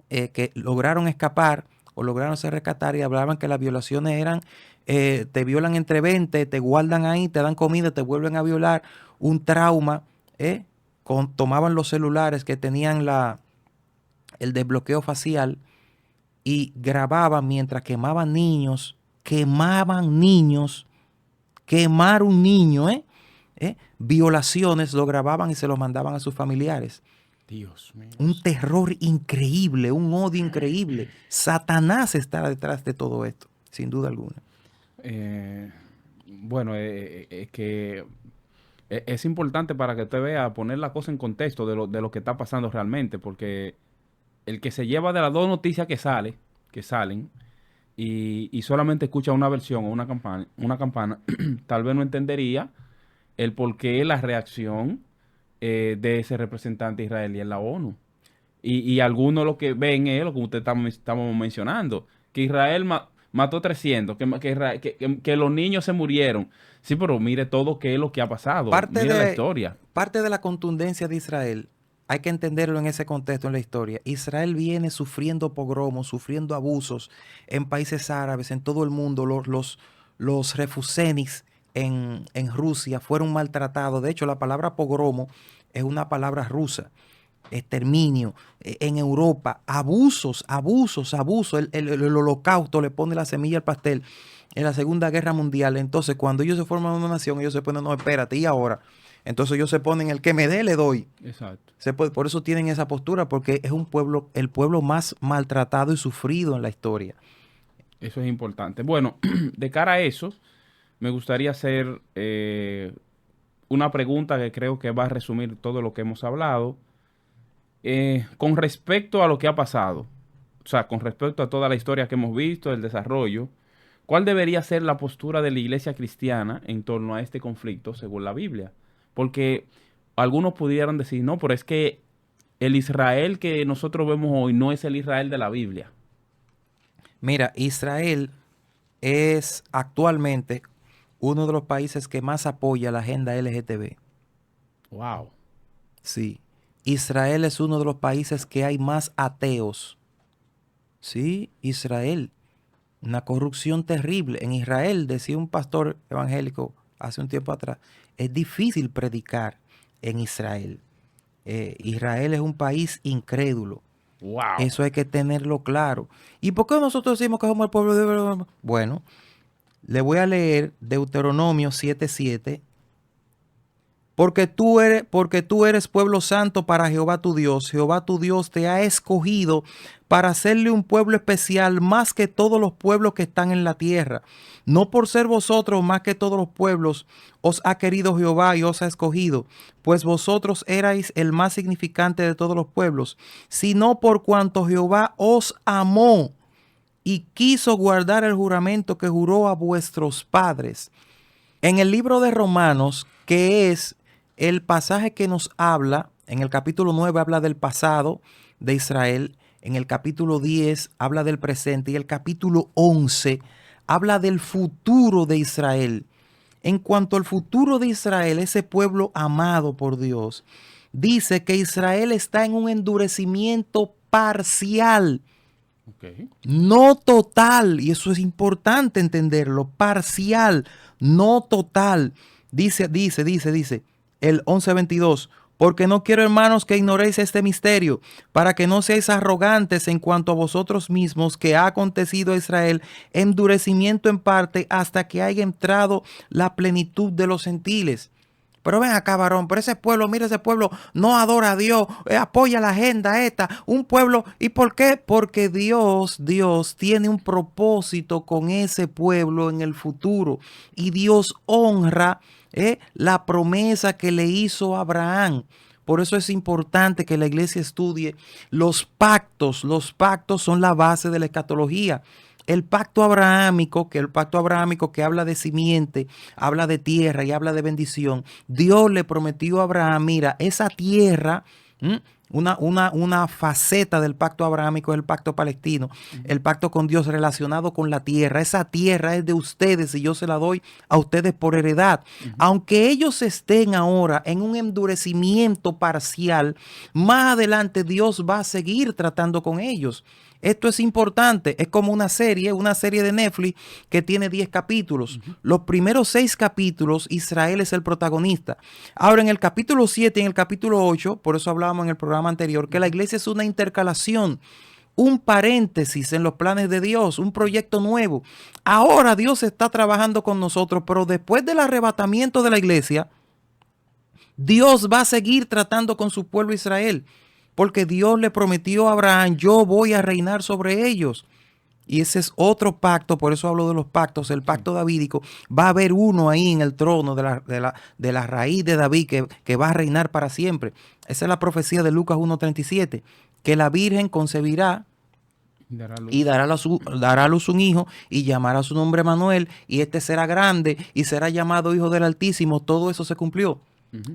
que lograron escapar o lograron ser rescatadas, y hablaban que las violaciones eran, te violan entre 20, te guardan ahí, te dan comida, te vuelven a violar, un trauma. Tomaban los celulares que tenían el desbloqueo facial y grababan mientras quemaban niños, quemar un niño, violaciones, lo grababan y se los mandaban a sus familiares.
Dios mío.
Un terror increíble, un odio increíble. Satanás está detrás de todo esto, sin duda alguna.
Bueno, que es importante para que usted vea, poner la cosa en contexto de lo que está pasando realmente, porque el que se lleva de las dos noticias que salen, y solamente escucha una versión o una campana, tal vez no entendería el por qué la reacción de ese representante israelí en la ONU. Y algunos lo que ven es lo que usted estamos mencionando, que Israel mató 300, que los niños se murieron. Sí, pero mire todo qué es lo que ha pasado.
Parte
Mire la
de,
historia.
parte de la contundencia de Israel, hay que entenderlo en ese contexto, en la historia. Israel viene sufriendo pogromos, sufriendo abusos en países árabes, en todo el mundo. Los refusenis en Rusia fueron maltratados. De hecho, la palabra pogromo es una palabra rusa. Exterminio. En Europa, abusos. El holocausto le pone la semilla al pastel en la Segunda Guerra Mundial. Entonces, cuando ellos se forman una nación, ellos se ponen, no, espérate, ¿y ahora? Entonces ellos se ponen, el que me dé, le doy.
Exacto.
Por eso tienen esa postura, porque es el pueblo más maltratado y sufrido en la historia.
Eso es importante. Bueno, de cara a eso, me gustaría hacer una pregunta que creo que va a resumir todo lo que hemos hablado. Con respecto a lo que ha pasado, o sea, con respecto a toda la historia que hemos visto, el desarrollo, ¿cuál debería ser la postura de la iglesia cristiana en torno a este conflicto según la Biblia? Porque algunos pudieran decir, no, pero es que el Israel que nosotros vemos hoy no es el Israel de la Biblia.
Mira, Israel es actualmente uno de los países que más apoya la agenda LGTB.
Wow.
Sí. Israel es uno de los países que hay más ateos. Sí, Israel. Una corrupción terrible. En Israel, decía un pastor evangélico hace un tiempo atrás, es difícil predicar en Israel. Israel es un país incrédulo.
Wow.
Eso hay que tenerlo claro. ¿Y por qué nosotros decimos que somos el pueblo de Dios? Bueno, le voy a leer Deuteronomio 7:7. Porque tú eres pueblo santo para Jehová tu Dios. Jehová tu Dios te ha escogido para hacerle un pueblo especial más que todos los pueblos que están en la tierra. No por ser vosotros más que todos los pueblos, os ha querido Jehová y os ha escogido, pues vosotros erais el más significante de todos los pueblos, sino por cuanto Jehová os amó y quiso guardar el juramento que juró a vuestros padres. En el libro de Romanos, que es el pasaje que nos habla, en el capítulo 9 habla del pasado de Israel, en el capítulo 10 habla del presente y el capítulo 11 habla del futuro de Israel. En cuanto al futuro de Israel, ese pueblo amado por Dios, dice que Israel está en un endurecimiento parcial.
Okay.
No total, y eso es importante entenderlo, parcial, no total. Dice el 11:22, porque no quiero, hermanos, que ignoréis este misterio, para que no seáis arrogantes en cuanto a vosotros mismos, que ha acontecido a Israel endurecimiento en parte hasta que haya entrado la plenitud de los gentiles. Pero ven acá, varón, pero ese pueblo, mira, ese pueblo no adora a Dios, apoya la agenda esta, un pueblo. ¿Y por qué? Porque Dios tiene un propósito con ese pueblo en el futuro. Y Dios honra la promesa que le hizo a Abraham. Por eso es importante que la iglesia estudie los pactos. Los pactos son la base de la escatología. El pacto abrahámico, que habla de simiente, habla de tierra y habla de bendición. Dios le prometió a Abraham, mira, esa tierra, una faceta del pacto abrahámico es el pacto palestino, el pacto con Dios relacionado con la tierra. Esa tierra es de ustedes y yo se la doy a ustedes por heredad. Aunque ellos estén ahora en un endurecimiento parcial, más adelante Dios va a seguir tratando con ellos. Esto es importante, es como una serie de Netflix que tiene 10 capítulos. Los primeros 6 capítulos, Israel es el protagonista. Ahora, en el capítulo 7 y en el capítulo 8, por eso hablábamos en el programa anterior, que la iglesia es una intercalación, un paréntesis en los planes de Dios, un proyecto nuevo. Ahora Dios está trabajando con nosotros, pero después del arrebatamiento de la iglesia, Dios va a seguir tratando con su pueblo Israel. Porque Dios le prometió a Abraham, yo voy a reinar sobre ellos. Y ese es otro pacto, por eso hablo de los pactos, el pacto davídico. Va a haber uno ahí en el trono de la raíz de David que va a reinar para siempre. Esa es la profecía de Lucas 1:37, que la Virgen concebirá y dará a luz un hijo y llamará su nombre Manuel, y este será grande y será llamado Hijo del Altísimo. Todo eso se cumplió.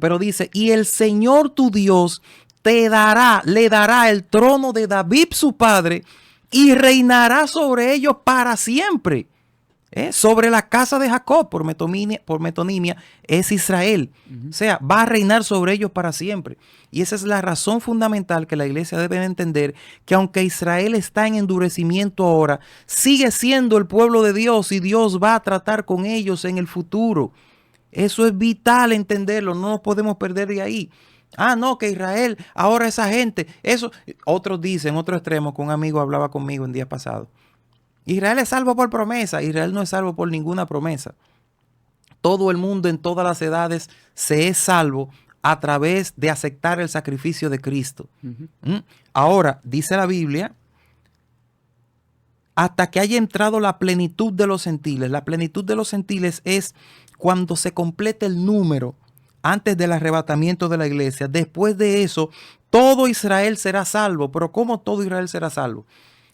Pero dice, y el Señor tu Dios le dará el trono de David su padre y reinará sobre ellos para siempre. Sobre la casa de Jacob, por metonimia, es Israel. O sea, va a reinar sobre ellos para siempre. Y esa es la razón fundamental que la iglesia debe entender, que aunque Israel está en endurecimiento ahora, sigue siendo el pueblo de Dios y Dios va a tratar con ellos en el futuro. Eso es vital entenderlo, no nos podemos perder de ahí. Ah, no, que Israel, ahora esa gente, eso. Otros dicen, otro extremo, que un amigo hablaba conmigo en días pasados. Israel es salvo por promesa. Israel no es salvo por ninguna promesa. Todo el mundo en todas las edades se es salvo a través de aceptar el sacrificio de Cristo. Ahora, dice la Biblia, hasta que haya entrado la plenitud de los gentiles. La plenitud de los gentiles es cuando se complete el número antes del arrebatamiento de la iglesia. Después de eso, todo Israel será salvo. Pero ¿cómo todo Israel será salvo?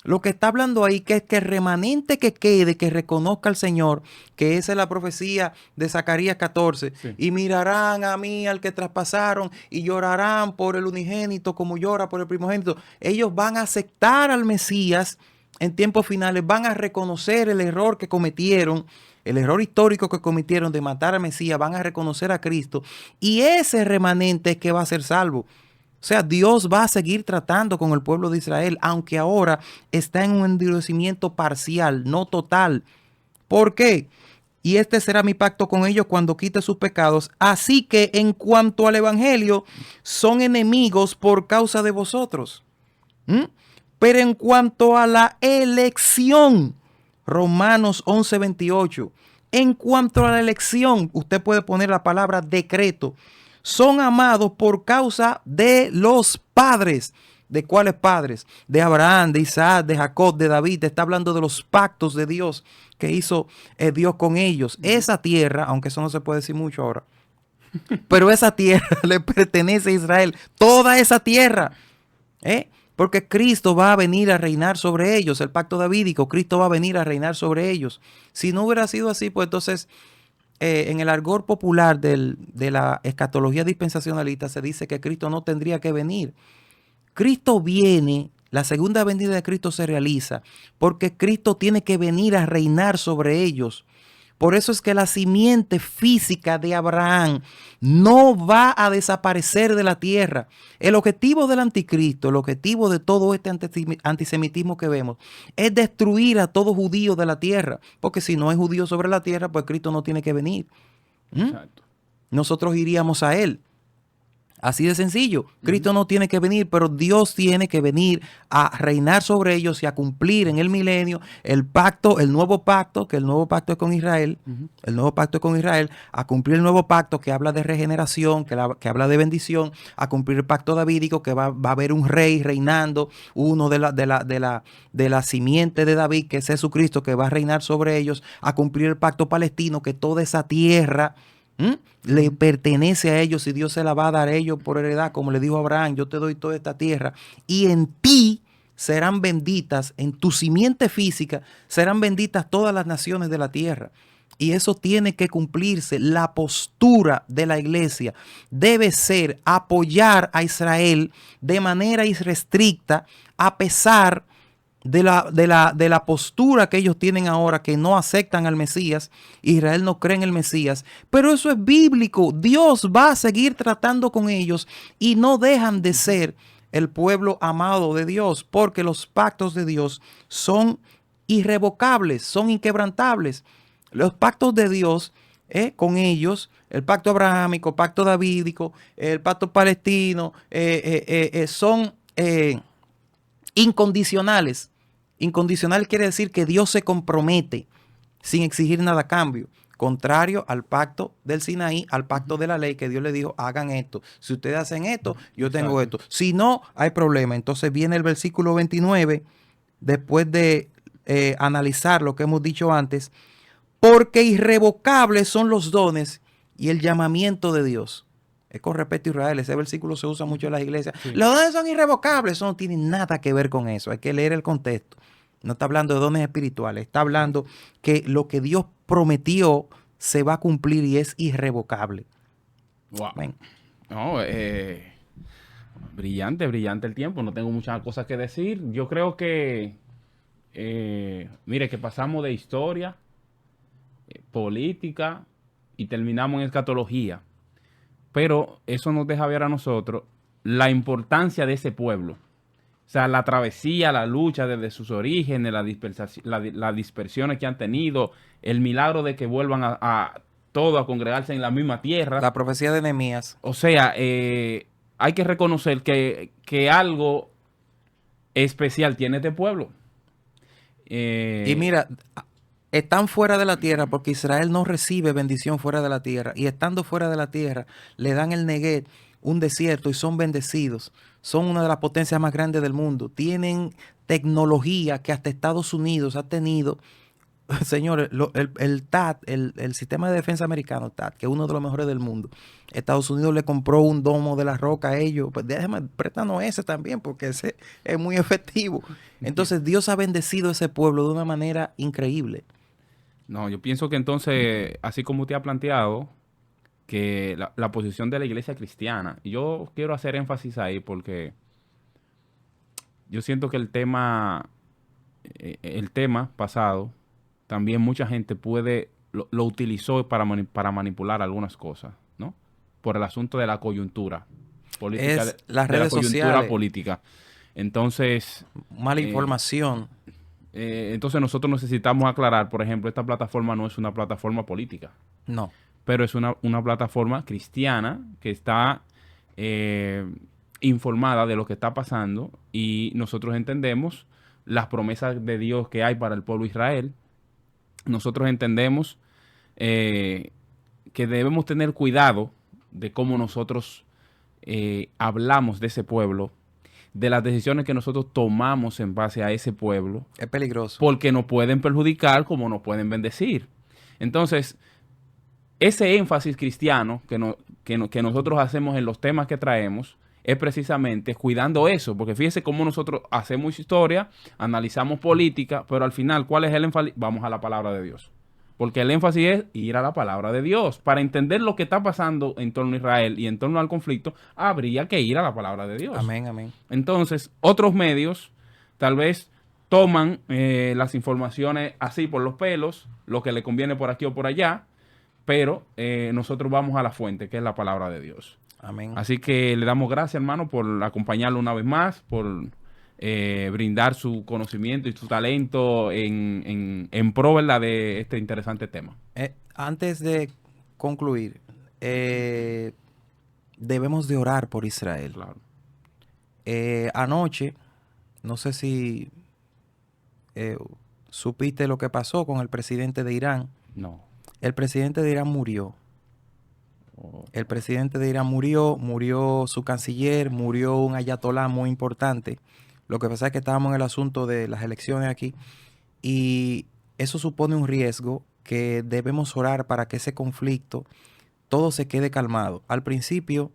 Lo que está hablando ahí que es que el remanente que quede, que reconozca al Señor, que esa es la profecía de Zacarías 14. Sí. Y mirarán a mí al que traspasaron y llorarán por el unigénito como llora por el primogénito. Ellos van a aceptar al Mesías en tiempos finales, van a reconocer el error que cometieron, el error histórico que cometieron de matar a Mesías, van a reconocer a Cristo. Y ese remanente es que va a ser salvo. O sea, Dios va a seguir tratando con el pueblo de Israel, aunque ahora está en un endurecimiento parcial, no total. ¿Por qué? Y este será mi pacto con ellos cuando quite sus pecados. Así que en cuanto al evangelio, son enemigos por causa de vosotros. ¿Mm? Pero en cuanto a la elección, Romanos 11:28, en cuanto a la elección, usted puede poner la palabra decreto, son amados por causa de los padres. ¿De cuáles padres? De Abraham, de Isaac, de Jacob, de David. Está hablando de los pactos de Dios que hizo Dios con ellos. Esa tierra, aunque eso no se puede decir mucho ahora, pero esa tierra le pertenece a Israel. Toda esa tierra. Porque Cristo va a venir a reinar sobre ellos. El pacto davídico, Cristo va a venir a reinar sobre ellos. Si no hubiera sido así, pues entonces en el argot popular de la escatología dispensacionalista se dice que Cristo no tendría que venir. Cristo viene, la segunda venida de Cristo se realiza porque Cristo tiene que venir a reinar sobre ellos. Por eso es que la simiente física de Abraham no va a desaparecer de la tierra. El objetivo del anticristo, el objetivo de todo este antisemitismo que vemos, es destruir a todo judío de la tierra. Porque si no hay judío sobre la tierra, pues Cristo no tiene que venir. Exacto. Nosotros iríamos a él. Así de sencillo. Cristo no tiene que venir, pero Dios tiene que venir a reinar sobre ellos y a cumplir en el milenio el pacto, el nuevo pacto, que el nuevo pacto es con Israel, el nuevo pacto es con Israel, a cumplir el nuevo pacto que habla de regeneración, que habla de bendición, a cumplir el pacto davídico, que va a haber un rey reinando, uno de la simiente de David, que es Jesucristo, que va a reinar sobre ellos, a cumplir el pacto palestino, que toda esa tierra le pertenece a ellos y Dios se la va a dar a ellos por heredad, como le dijo a Abraham, yo te doy toda esta tierra y en ti serán benditas, en tu simiente física serán benditas todas las naciones de la tierra. Y eso tiene que cumplirse. La postura de la iglesia debe ser apoyar a Israel de manera irrestricta a pesar de la postura que ellos tienen ahora, que no aceptan al Mesías. Israel no cree en el Mesías, pero eso es bíblico. Dios va a seguir tratando con ellos y no dejan de ser el pueblo amado de Dios, porque los pactos de Dios son irrevocables, son inquebrantables. Los pactos de Dios con ellos, el pacto abrahámico, pacto davídico, el pacto palestino, son incondicionales. Incondicional quiere decir que Dios se compromete sin exigir nada a cambio. Contrario al pacto del Sinaí, al pacto de la ley, que Dios le dijo, hagan esto. Si ustedes hacen esto, yo tengo esto. Si no, hay problema. Entonces viene el versículo 29, después de analizar lo que hemos dicho antes, porque irrevocables son los dones y el llamamiento de Dios. Es con respecto a Israel, ese versículo se usa mucho en las iglesias. Sí. Los dones son irrevocables, eso no tiene nada que ver con eso, hay que leer el contexto. No está hablando de dones espirituales, está hablando que lo que Dios prometió se va a cumplir y es irrevocable.
Wow. No, brillante, brillante el tiempo, no tengo muchas cosas que decir. Yo creo que, mire, que pasamos de historia, política y terminamos en escatología. Pero eso nos deja ver a nosotros la importancia de ese pueblo. O sea, la travesía, la lucha desde sus orígenes, las dispersiones que han tenido, el milagro de que vuelvan a congregarse en la misma tierra.
La profecía de Nehemías.
O sea, hay que reconocer que algo especial tiene este pueblo.
Y mira, están fuera de la tierra porque Israel no recibe bendición fuera de la tierra. Y estando fuera de la tierra, le dan el Neguet, un desierto, y son bendecidos. Son una de las potencias más grandes del mundo. Tienen tecnología que hasta Estados Unidos ha tenido. Señores, el TAT, el sistema de defensa americano, TAT, que es uno de los mejores del mundo. Estados Unidos le compró un domo de la roca a ellos. Pues déjame, préstanos ese también, porque ese es muy efectivo. Entonces, Dios ha bendecido a ese pueblo de una manera increíble.
No, yo pienso que entonces, así como usted ha planteado, que la posición de la iglesia cristiana, y yo quiero hacer énfasis ahí porque yo siento que el tema pasado, también mucha gente lo utilizó para manipular algunas cosas, ¿no? Por el asunto de la coyuntura. política
Es las
de la
redes
coyuntura
sociales,
política. Entonces,
mala
eh,
información.
entonces nosotros necesitamos aclarar, por ejemplo, esta plataforma no es una plataforma política,
No.
pero es una plataforma cristiana que está eh, informada de lo que está pasando y nosotros entendemos las promesas de Dios que hay para el pueblo de Israel. Nosotros entendemos eh, que debemos tener cuidado de cómo nosotros hablamos de ese pueblo, de las decisiones que nosotros tomamos en base a ese pueblo,
Es peligroso.
porque nos pueden perjudicar como nos pueden bendecir. Entonces, ese énfasis cristiano que nosotros hacemos en los temas que traemos es precisamente cuidando eso, porque fíjese cómo nosotros hacemos historia, analizamos política, pero al final, ¿cuál es el énfasis? Vamos a la palabra de Dios. Porque el énfasis es ir a la palabra de Dios. Para entender lo que está pasando en torno a Israel y en torno al conflicto, habría que ir a la palabra de Dios.
Amén, amén.
Entonces, otros medios tal vez toman las informaciones así por los pelos, lo que le conviene por aquí o por allá, pero nosotros vamos a la fuente, que es la palabra de Dios.
Amén.
Así que le damos gracias, hermano, por acompañarlo una vez más, por brindar su conocimiento y su talento en pro, ¿verdad?, de este interesante tema.
Antes de concluir, debemos de orar por Israel.
Claro.
Anoche, no sé si supiste lo que pasó con el presidente de Irán.
No.
El presidente de Irán murió.
Oh.
El presidente de Irán murió su canciller, murió un ayatolá muy importante. Lo que pasa es que estábamos en el asunto de las elecciones aquí y eso supone un riesgo que debemos orar para que ese conflicto todo se quede calmado. Al principio,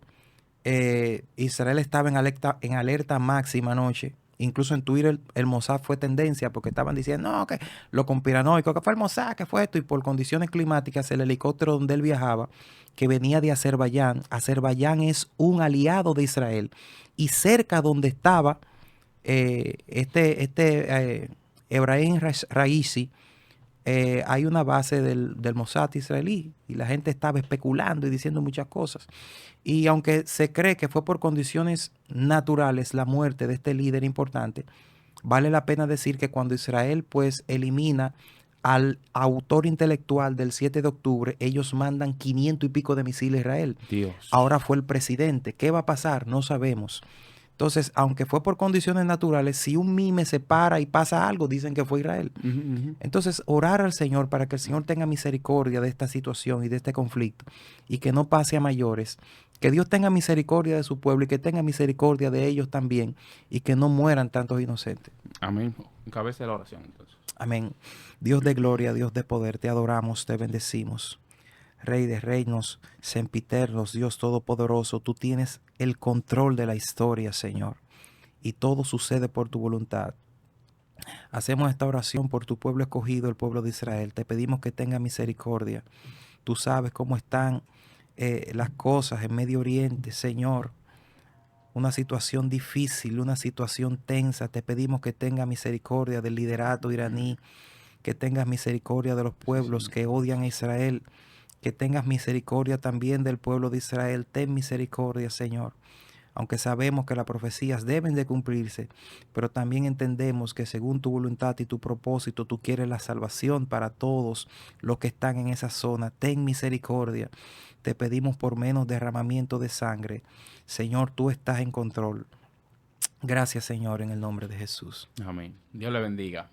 Israel estaba en alerta máxima anoche. Incluso en Twitter el Mossad fue tendencia porque estaban diciendo, no, que lo conspiranoico, que fue el Mossad, que fue esto. Y por condiciones climáticas, el helicóptero donde él viajaba, que venía de Azerbaiyán, Azerbaiyán es un aliado de Israel. Y cerca donde estaba Ebrahim Raisi, hay una base del Mossad israelí y la gente estaba especulando y diciendo muchas cosas. Y aunque se cree que fue por condiciones naturales la muerte de este líder importante, vale la pena decir que cuando Israel pues elimina al autor intelectual del 7 de octubre, ellos mandan 500 y pico de misiles a Israel.
Dios.
Ahora fue el presidente. ¿Qué va a pasar? No sabemos. Entonces, aunque fue por condiciones naturales, si un mime se para y pasa algo, dicen que fue Israel. Entonces, orar al Señor para que el Señor tenga misericordia de esta situación y de este conflicto y que no pase a mayores. Que Dios tenga misericordia de su pueblo y que tenga misericordia de ellos también y que no mueran tantos inocentes.
Amén. Encabece la oración, entonces.
Amén. Dios de gloria, Dios de poder, te adoramos, te bendecimos. Rey de reinos, sempiternos, Dios todopoderoso, tú tienes el control de la historia, Señor, y todo sucede por tu voluntad. Hacemos esta oración por tu pueblo escogido, el pueblo de Israel. Te pedimos que tenga misericordia. Tú sabes cómo están las cosas en Medio Oriente, Señor. Una situación difícil, una situación tensa. Te pedimos que tenga misericordia del liderato iraní, que tengas misericordia de los pueblos que odian a Israel, que tengas misericordia también del pueblo de Israel. Ten misericordia, Señor. Aunque sabemos que las profecías deben de cumplirse, pero también entendemos que según tu voluntad y tu propósito, tú quieres la salvación para todos los que están en esa zona. Ten misericordia. Te pedimos por menos derramamiento de sangre. Señor, tú estás en control. Gracias, Señor, en el nombre de Jesús.
Amén. Dios le bendiga.